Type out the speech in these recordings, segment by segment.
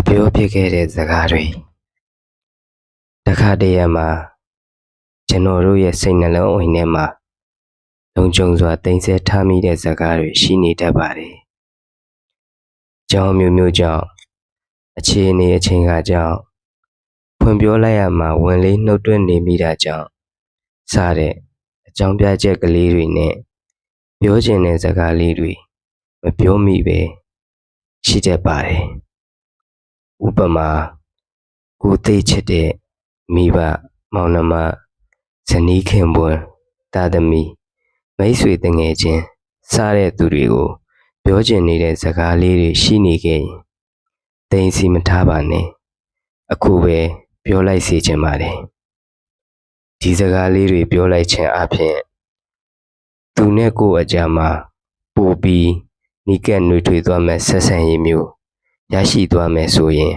ပြောဖြစ်ခဲ့တဲ့စကားတွေတခါတရံမှာကျွန်တော်တို့ရဲ့စိတ်နှလုံးအိမ်ထဲမှာလုံခြုံစွာတင်ဆက်ထားမိတဲ့စကားတွေရှိနေတတ်ပါတယ်။ကြောင်းမျိုးမျိုးကြောင့်အခြေအနေအချိန်ခါကြောင့်ဖွင့်ပြောလိုက်ရမှာဝင်လေးနှုတ်တွင်းနေမိတာကြောင့်စတဲ့အကြောင်းပြချက်ကလေးတွေနဲ့ပြောချင်တဲ့စကားလေးတွေမပြောမိပဲရှိတတ်ပါတယ်။ဥပမာကိုသိချစ်တဲ့မိဘမောင်နှမဇနီးခင်ပွန်းသားသမီးမိတ်ဆွေတငယ်ချင်းစတဲ့သူတွေကိုပြောချင်နေတဲ့စကားလေးတွေရှိနေခဲ့ရင်တိမ်စီမထားပါနဲ့အခုပဲပြောလိုက်စေချင်ပါတယ်ဒီစကားလေးတွေပြောလိုက်ခြင်းအပြင်သူနဲ့ကိုယ်အကြမှာပိုပြီးနီးကပ်နှွေးထွေးသွားမဲ့ဆက်ဆံရေးမျိုးရရှိသွားမယ်ဆိုရင်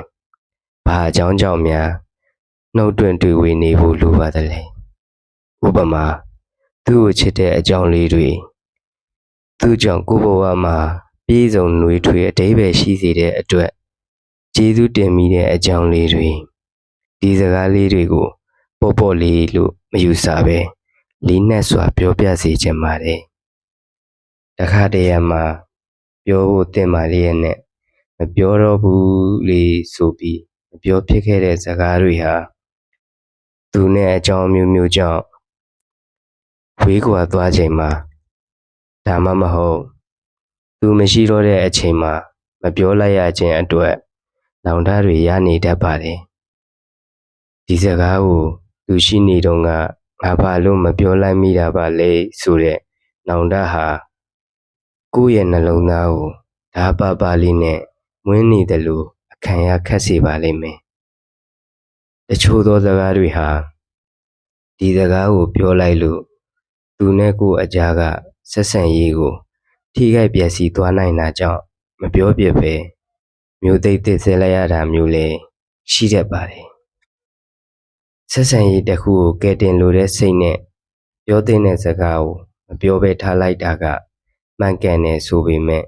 ဘာအကြောင်းကြောင့်များနှုတ်တွင်းတွေ့ဝေနေဖို့လိုပါသလဲဥပမာသူ့ကိုချစ်တဲ့အကြောင်းလေးတွေသူ့ကြောင့်ကိုယ်ဘဝမှာပြည့်စုံနှွေးထွေးအဓိပ္ပာယ်ရှိစေတဲ့အတွက်ကျေးဇူးတင်မိတဲ့အကြောင်းလေးတွေဒီစကားလေးတွေကိုပေါ့ပေါ့လေးလို့မယူဆပဲလေးနက်စွာပြောပြစေချင်ပါတယ်တခါတရံမှာပြောဖို့တင်ပါလေရဲ့နဲ့မပြောတော့ဘူးလေဆိုပြီးမပြောဖြစ်ခဲ့တဲ့စကားတွေဟာသူနဲ့အကြောင်းမျိုးမျိုးကြောင့်ဝေးကွာသွားချိန်မှာဒါမှမဟုတ်သူမရှိတော့တဲ့အချိန်မှာမပြောလိုက်ရခြင်းအတွက်နောင်တတွေရနေတတ်ပါတယ်ဒီစကားကိုသူရှိနေတော့ကငါဘာလို့မပြောလိုက်မိတာပါလဲဆိုတဲ့နောင်တဟာကိုယ့်ရဲ့နှလုံးသားကိုဓာပါပါလေးနဲ့မွင်းနေတယ်လို့အခံရခက်စေပါလိမ့်မယ်တချို့သောစကားတွေဟာဒီစကားကိုပြောလိုက်လို့သူနဲ့ကိုယ်အကြားကဆက်ဆံရေးကိုထိခိုက်ပျက်စီးသွားနိုင်တာကြောင့်မပြောပြပဲမျိုးသိပ်ဆဲလိုက်ရတာမျိုးလည်းရှိတတ်ပါတယ်ဆက်ဆံရေးတစ်ခုကိုကယ်တင်လိုတဲ့စိတ်နဲ့ပြောတဲ့စကားကိုမပြောဘဲထားလိုက်တာကမှန်ကန်တယ်ဆိုပေမဲ့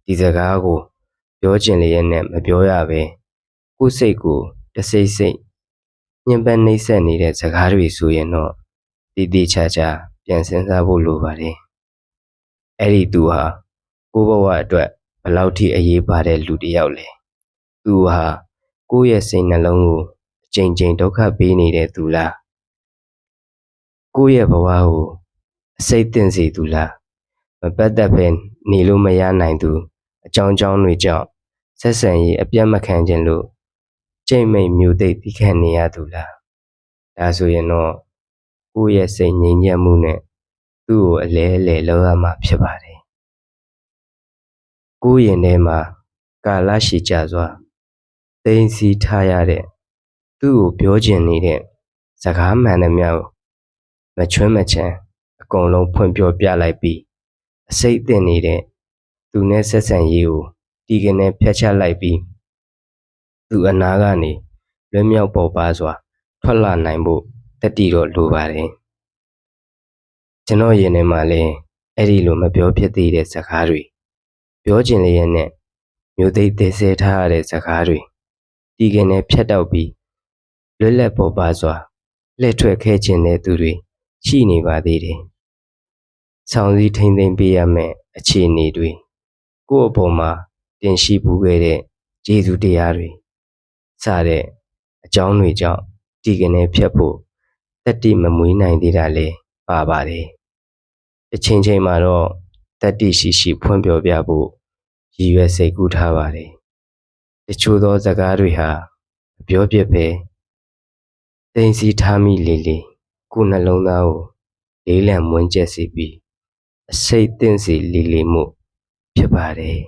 ဒီစကားကိုပြောချင်လျက်နဲ့မပြောရပဲကိုယ်စိတ်ကိုတစိမ့်စိမ့်ညှဉ်းပန်းနှိပ်စက်နေတဲ့စကားတွေဆိုရင်တော့တည်တည်ချာချာပြန်စဉ်းစားဖို့လိုပါတယ်အဲ့ဒီသူဟာကိုယ့်ဘဝအတွက်ဘယ်လောက်ထိအရေးပါတဲ့လူတစ်ယောက်လဲသူဟာကိုယ့်ရဲ့စိတ်နှလုံးကိုအချိန်ချင်းဒုက္ခပေးနေတဲ့သူလားကိုယ့်ရဲ့ဘဝကိုအစိတ်သင့်စေသူလားမပတ်သက်ပဲနေလို့မရနိုင်သူအကြောင်းတွေကြောင့်ဆက်ဆံရေးအပြတ်မခံခြင်းလို့ကြိတ်မိတ်မျိုးသိပ်ပြီးခံနေရသူလားဒါဆိုရင်တော့ကိုယ့်ရဲ့စိတ်ငြိမ်ချမ်းမှုနဲ့သူ့ကိုအလဲလောက်ရမှာဖြစ်ပါတယ်ကိုယ့်ရင်ထဲမှာကာလရှည်ကြာစွာသိမ်းဆည်းထားရတဲ့သူ့ကိုပြောချင်နေတဲ့စကားမှန်သမျှကိုမချွင်းမချမ်းအကုန်လုံးဖွင့်ပြောပြလိုက်ပြီးအစိတ်အသင့်နေတဲ့သူနဲ့ဆက်ဆံရေးကိုတီကနေဖျက်ချလိုက်ပြီးသူအနာကနေလွတ်မြောက်ပေါ်ပါစွာထွက်လာနိုင်ဖို့တတိတော့လိုပါတယ်ကျွန်တော်ရင်ထဲမှာလည်းအဲ့ဒီလိုမပြောဖြစ်သေးတဲ့စကားတွေပြောချင်လျက်နဲ့မျိုးသိပ်ဆဲထားရတဲ့စကားတွေတီကနေဖျက်တောက်ပြီးလွတ်လပ်ပေါ်ပါစွာလှည့်ထွက်ခဲ့ခြင်းတဲ့သူတွေရှိနေပါသေးတယ်ဆောင်စည်းထိမ့်သိမ့်ပေးရမယ့်အခြေအနေတွေကိုယ့်အပေါ်မှာတင်ရှိပူးခဲ့တဲ့ကျေးဇူးတရားတွေစတဲ့အကြောင်းတွေကြောင့်ဒီကနေဖြတ်ဖို့တတိမမွေးနိုင်သေးတာလည်းပါပါတယ်တစ်ချိန်မှာတော့တတိရှိဖွင့်ပြောပြဖို့ရည်ရွယ်စိတ်ကူးထားပါတယ်တချို့သောစကားတွေဟာမပြောပြပဲသိမ့်စီထားမိလေကိုယ်နှလုံးသားကိုလေးလံမွန်းကျက်စေပြီးအစိတ်သင့်စေလေမှုဖြစ်ပါတယ်